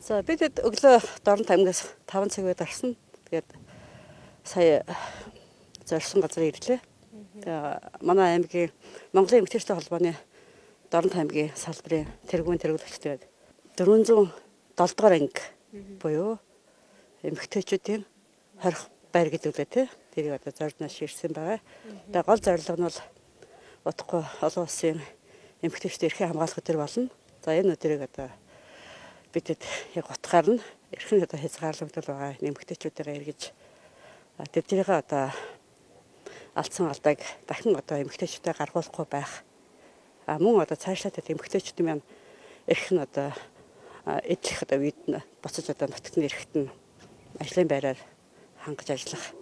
За бид өглөө Дорнот аймгаас 5 цаг үед орсон. Тэгээд сая зорьсон газар ирлээ. Манай аймгийн Монголын эмэгтэйчүүдийн холбооны Дорнот аймгийн салбарын тэргүүн тэргүүлэгчтэй 407 дугаар анги буюу эмэгтэйчүүдийн хорих байр гэдэг үлээ тий. Тэрийг одоо зорьдноос ширсэн байгаа. Тэгээд гол зорилго нь бол утгагүй олон улсын эмэгтэйчүүдийн эрхийн хамгаалах өдөр болно. За энэ өдрийг одоо бидэд яг утгаар нь эрхэн одоо хязгаарлагдал байгаа эмэгтэйчүүдээ эргэж тэднийхээ одоо алдсан алдааг дахин одоо эмэгтэйчүүдэд гаргуулахгүй байх. Мөн одоо цаашлаад эмэгтэйчүүд маань эрхэн одоо эдлэх одоо үед нь буцаж одоо нутагт ирэхэд нь ажлын байраар хангаж ажиллах.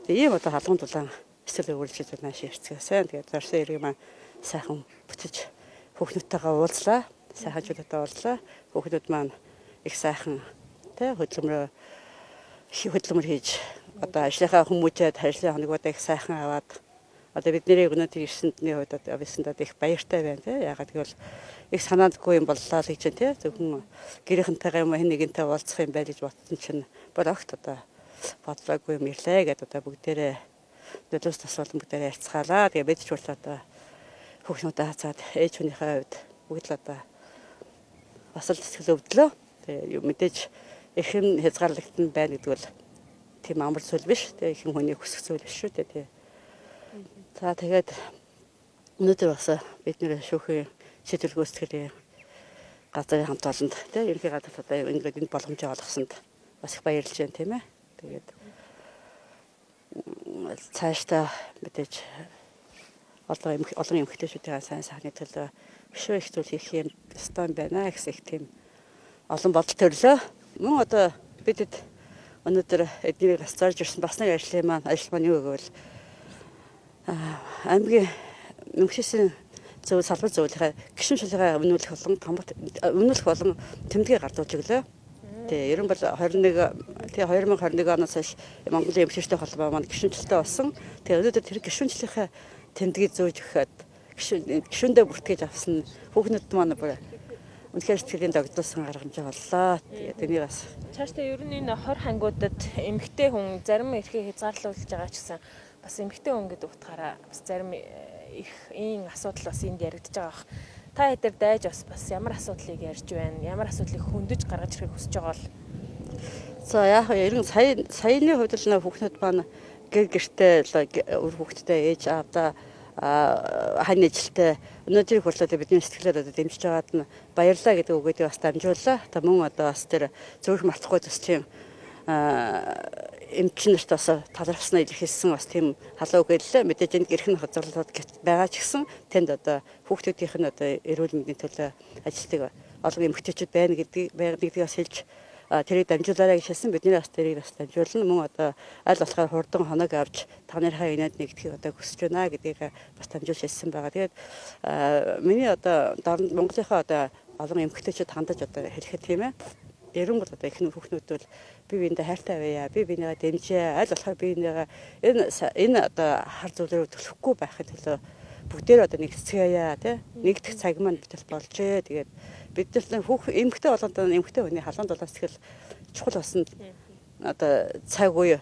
Тэгээ ийм одоо халуун дулаан эсвэл өөрчлөлт нааш ирцгээсэн. Тэгээд зорсон иргэн маань сайхан бүтэж хүүхнүүдтэйгээ уулзлаа. Сайхан зүйлтэй уулзлаа. Хүүхнүүд маань их сайхан тэ хөдөлмөр хийж одоо ажлынхаа хүмүүжээд ажлын хоногудаа их сайхан аваад одоо бидний өнөөдөр ирсэндний хувьд одоо бисэндээ их баяртай байна тэ. Ягаад гэвэл их санаандгүй юм боллоо л гэж тэ. Зөвхөн гэрийнхэнтэйгээ юм хэн нэгэнтэй уулзах юм байл гэж бодсон чинь бүр огт одоо бодлоогүй юм ирлээ гэдэг одоо бүгдээрээ нөлөөс тасвал бүгдээрээ ярьцгаалаа. Тэгээ бид ч бол одоо хүүхнүүдээ хацаад ээж хүнийхээ хувьд бүгд л одоо бас л сэтгэл өвдлөө. Тэгээ мэдээж эрхэм хязгаарлагдсан байна гэдэг бол тийм амар зүйл биш. Тэгээ ихэнх хүний хүсэх зүйл биш шүү дээ. За тэгээд өнөөдөр бас бид нэр шүүхийн шийдвэр гүйцэтгэлийн газрын хамт олонд тэгээ ерөнхий газар одоо ингээд энэ боломжийг олгосонд бас их баярлж байна тийм ээ. Тэгээд цаашдаа мэдээж олон эмэгтэйчүүдийн сайн сайхны төлөө өшөө их зүйл хийх юм стон байна гэсэн их тийм олон бодол төрлөө. Мөн одоо бидэд өнөөдөр эднийг бас зорж ирсэн бас нэг ажил маань юу гэвэл аймгийн мөнхшийн салбар зөвлөхөй гишүүн шалгаа үнүүлэх болон тэмдгээ гардуулж өглөө. Тэгээ ерөн бол 2021 оноос хойш Монголын эмэгтэйчүүдийн холбоо маань гишүүнчлэлтэй болсон. Тэгээ өнөөдөр тэр гишүүнчлэлийнхээ тэмдгийг зөөж өгөхөд гишүүндээ бүртгэж авсан хүүхнүүд маань бүр үнэхээр сэтгэлийн догдуулсан гаргамжаа боллоо. Тэгээд энийг бас цаашдаа ер нь энэ хор хангуудад эмэгтэй хүн зарим эрхийг хязгаарлуулж байгаа ч гэсэн бас эмэгтэй хүн гэдэг утгаараа бас зарим их ийм асуудал бас энд яригдж байгаа. Та хэдээр дайж бас ямар асуудлыг ярьж байна? Ямар асуудлыг хөндөж гаргаж ирэхийг хүсэж байгаа бол. За яг ерөн саяны хувьд л хүүхнүүд маань гэртээ өр хүүхдтэй ээж аавда хань ажилтай өнөөдрийг хурлаад бидний сэтгэлээр одоо дэмжиж байгаад нь баярлалаа гэдэг үгүүдийг бас дамжууллаа. Та мөн одоо бас тэр зөвхөн мартахгүй төсчийн эмчнэрт бас талархснаа илэрхийлсэн бас тийм халуун үгэлээ. Мэдээж энд эрхэн хязгаарлалт байгаа ч гэсэн тэнд одоо хүүхдүүдийнх нь одоо эрүүл мэндийн төлөө ажилтдаг олон эмэгтэйчүүд байна гэдгийг бас хэлж тэрийг дамжуулаарай гэж хэлсэн. Бидний бас тэрийг бас дамжуулна. Мөн одоо аль болохоор хурдан хоног авч та нарынхаа инээд нэгдэхийг одоо хүсэж байна гэдгийг бас дамжуулж хэлсэн байгаа. Тэгээд миний одоо Монголынхаа одоо олон эмэгтэйчүүд хандаж одоо хэлэхэд тийм ээ. Ерөн бол одоо ихэнх хүүхнүүд бол бие биендээ хайртай байя, бие биенийгээ дэмжээ, аль болохоор бие биенийгээ энэ одоо хар зүйлрүү төлөхгүй байхын төлөө бүгдээр одоо нэгцгээе тий. Нэгдэх цаг маань битэл болжээ. Тэгээд бид нар эмэгтэй болоод эмэгтэй хүний халуун дулаас тэгэл чухал болсон одоо цаг үе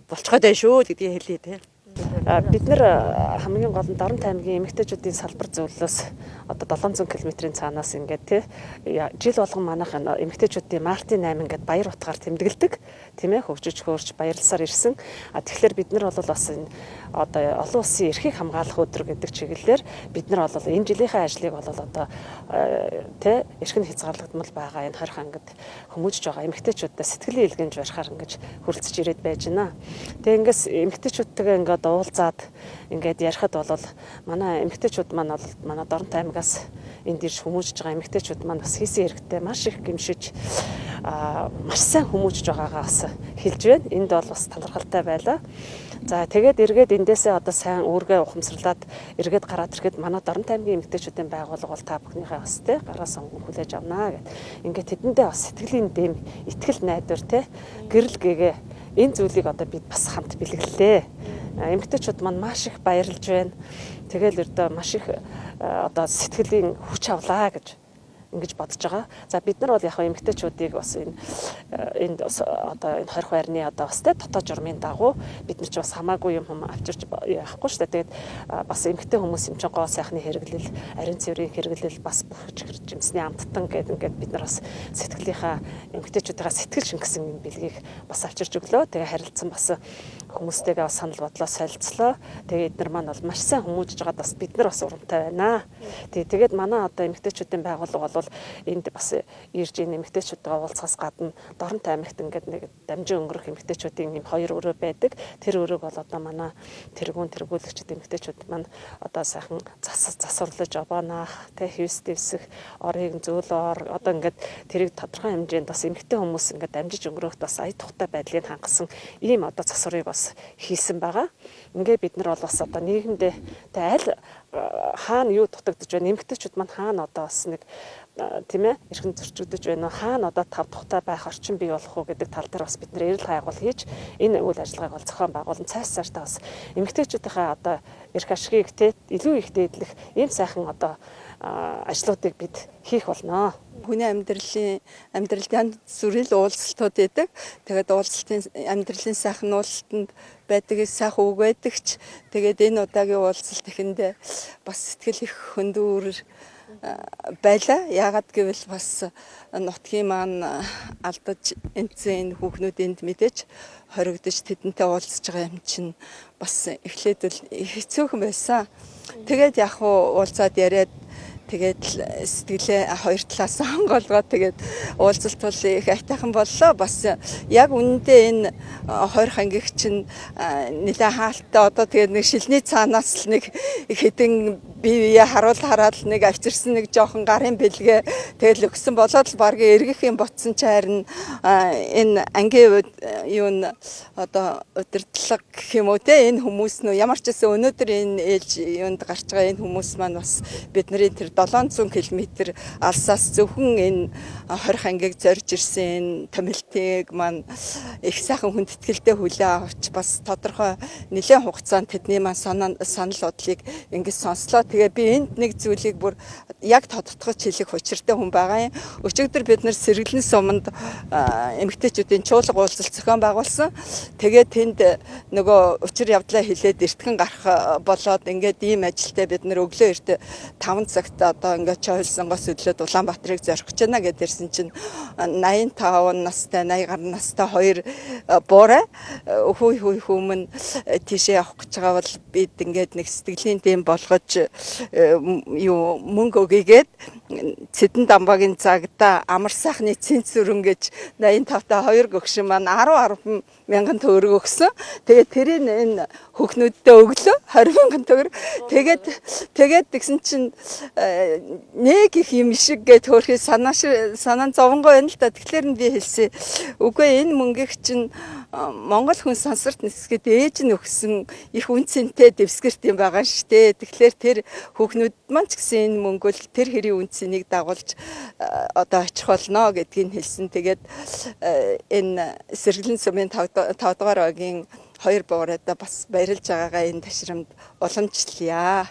болцоход байна шүү гэдгийг хэлье тий. Бид нар хамгийн гол нь Дорнот аймгийн эмэгтэйчүүдийн салбар зөвлөлөөс одоо 700 км-ийн цаанаас ингээд тий жил болгон манайх эмэгтэйчүүдийн Мартин 8 ингээд баяр утгаар тэмдэглэдэг тийм ээ хөгжиж хөөрч баярлсаар ирсэн. Тэгэхээр бид нар бол бас энэ одоо олон улсын эрхийг хамгаалах өдөр гэдэг чиглэлээр бид нар бол энэ жилийнхээ ажлыг бол одоо тий эрхэн хязгаарлагдмал байгаа энэ хорих ангид хүмүүжж байгаа эмэгтэйчүүдтэй сэтгэлийн илгэнж барихаар ингэж хүрэлцэж ирээд байж байна. Тэгээ ингээс эмэгтэйчүүдтэйгээ ингээд уулзаад ингээд ярихад бол манай эмэгтэйчүүд маань бол манай Дорнот аймгаас энд ирж хүмүүжж байгаа эмэгтэйчүүд маань бас хийсэн хэрэгтээ маш их гэмшиж маш сайн хүмүүжж байгаагаа бас хэлж байна. Энд бол бас талархалтай байлаа. За тэгээд эргээд эндээсээ одоо сайн үүргээ ухамсарлаад эргээд гараад ирэхэд манай Дорнот аймгийн эмэгтэйчүүдийн байгууллага бол та бүхнийхээ бас тий гараас хүлээж авнаа гэд. Ингээд тэдэндээ бас сэтгэлийн дэм, итгэл найдвар тий гэрэл гэгээ энэ зүйлийг одоо бид бас хамт бэлгэлээ. Эмэгтэйчүүд маань маш их баярлж байна. Тэгэл өрдөө маш их одоо сэтгэлийн хүч авлаа гэж ингэж бодож байгаа. За бид нар бол яг эмэгтэйчүүдийг бас энд одоо энэ 20 байрны одоо бас дотоод журмын дагуу бид нар ч бас хамаагүй юм авчирч явахгүй шүү дээ. Тэгээд бас эмэгтэй хүмүүс юм чинь гоо сайхны хэрэглэл, ариун цэврийн хэрэглэл, бас чихэр жимсний амттан гэдэг ингээд бид нар бас сэтгэлийнхаа эмэгтэйчүүдийнхаа сэтгэл шингэсэн юм бэлгийг бас авчирч өглөө. Тэгээ харилцсан бас хүмүүстэйгээ бас санал бодлоо солилцлоо. Тэгээд эдгээр маань бол маш сайн хүмүүжж байгаад бас бид нар бас урамтай байна. Тэгээд манай одоо эмэгтэйчүүдийн байгууллага бол энд бас ирж ийн эмэгтэйчүүдтэй уулзахаас гадна Доронтой аймагт ингээд нэг дамжин өнгөрөх эмэгтэйчүүдийн юм 2 өрөө байдаг. Тэр өрөөг бол одоо манай тэргүүлэгчд эмэгтэйчүүд маань одоо сайхан засварлаж обоонаах, хевс дэвсэх, орыг зөөлөөр одоо ингээд тэрийг тодорхой хэмжээнд бас эмэгтэй хүмүүс ингээд дамжиж өнгөрөхд бас ая тухтай байдлыг хангасан ийм одоо засварыг бас хийсэн байгаа. Ингээд бид нар бол бас одоо нийгэмдээ аль хаана юу дутагдж байна, эмэгтэйчүүд маань хаана одоо бас нэг тийм ээ эрхэн зөрчигдөж байна уу, хаана одоо тав тухтай байх орчин бий болох уу гэдэг тал дээр бас бид нэр эрэл хайгуул хийж энэ үйл ажиллагааг бол зохион байгуулан цаашдаа бас эмэгтэйчүүдийнхээ одоо эрх ашгийг илүү их дээдлэх ийм сайхан одоо ажлуудыг бид хийх болно. Хүний амьдралд янз бүрийн уулзалтууд байдаг. Тэгээд уулзалтын амьдралын сайхан уулзалтанд байдаг сайхан үг байдаг ч тэгээд энэ удаагийн уулзалт ихэндээ бас сэтгэл их хөндүүр байлаа. Яагаад гэвэл бас нутгийн маань алдаж энэ хүүхнүүд энд мэдээж хоригдож тэдэнтэй уулзж байгаа юм чинь бас эхлээд л хэцүүхэн байсан. Тэгээд яг уулзаад яриад тэгээд сэтгэлээ хоёр талаас хонголгоо тэгээд уулзалт бол их айтайхан боллоо. Бас яг үнэндээ энэ 20 хангийг чинь нэлээд хаалттай одоо тэгээд нэг шилний цаанаас л нэг хэдэн бие хараад нэг авчирсан нэг жоохон гарын бэлгээ тэгэл өгсөн болоод л баргийн эргэх юм ботсон ч харин энэ ангийн юу одоо удирдлага гэх юм уу те энэ хүмүүс нөө ямар ч гэсэн өнөөдөр энэ ээлж юунд гарч байгаа энэ хүмүүс маань бас бидний тэр 700 км алсаас зөвхөн энэ 20 хангийг зорж ирсэн энэ томилтыг маань их сайхан хүндэтгэлтэй хүлээн авч бас тодорхой нэлээд хугацаанд тэдний маань санал бодлыг ингэж сонслоо. Тэгээ би энд нэг зүйлийг бүр яг тодтогч хэлэх учиртай хүн байгаа юм. Өчигдөр бид нар Сэргэлэн суманд эмэгтэйчүүдийн чуулга уулзалт зохион байгуулсан. Тэгээд тэнд нөгөө учир явдлаа хэлээд эртгэн гарах болоод ингээд ийм ажилтай бид нар өглөө эрт 5 цагт одоо ингээд чойлсонгоос өдлөөд Улаанбаатарыг зорих гэж байна гэдэрсэн чинь 85 настай 80 гаруй настай хоёр буурай хүүмэн тийшээ явах гэж байгаа бол бид ингээд нэг сэтгэлийн дэм болгож юу мөнгө өгьгээд Цэдэн дамбагийн цагта амар сайхны цэнцүрэн гэж 85 та 2 гөгшин маань 10 мянган төгрөг өгсөн. Тэгээд тэрийг энэ хүүхнүүддээ өглөө 20 мянган төгрөг. Тэгээд тэгсэн чинь нэг их юм шиг гэж хөөрхий санаа зовонгой байна л да. Тэгэхээр би хэлсэн. Үгүй энэ мөнгөийг чинь Монгол хүн сансарт нисгээд ээж нь өгсөн их үнцэнтэй дэвсгэрт юм байгаа штэ. Тэгэхээр тэр хүүхнүүд маань ч гэсэн энэ мөнгө бол тэр хэрийн үнцнийг дагуулж одоо очих болно гэдгийг хэлсэн. Тэгээд энэ Сэргэлэн сумын 5 дугаар багийн 2 буурайда бас баярлж байгаагаа энэ ташрамд уламжлая.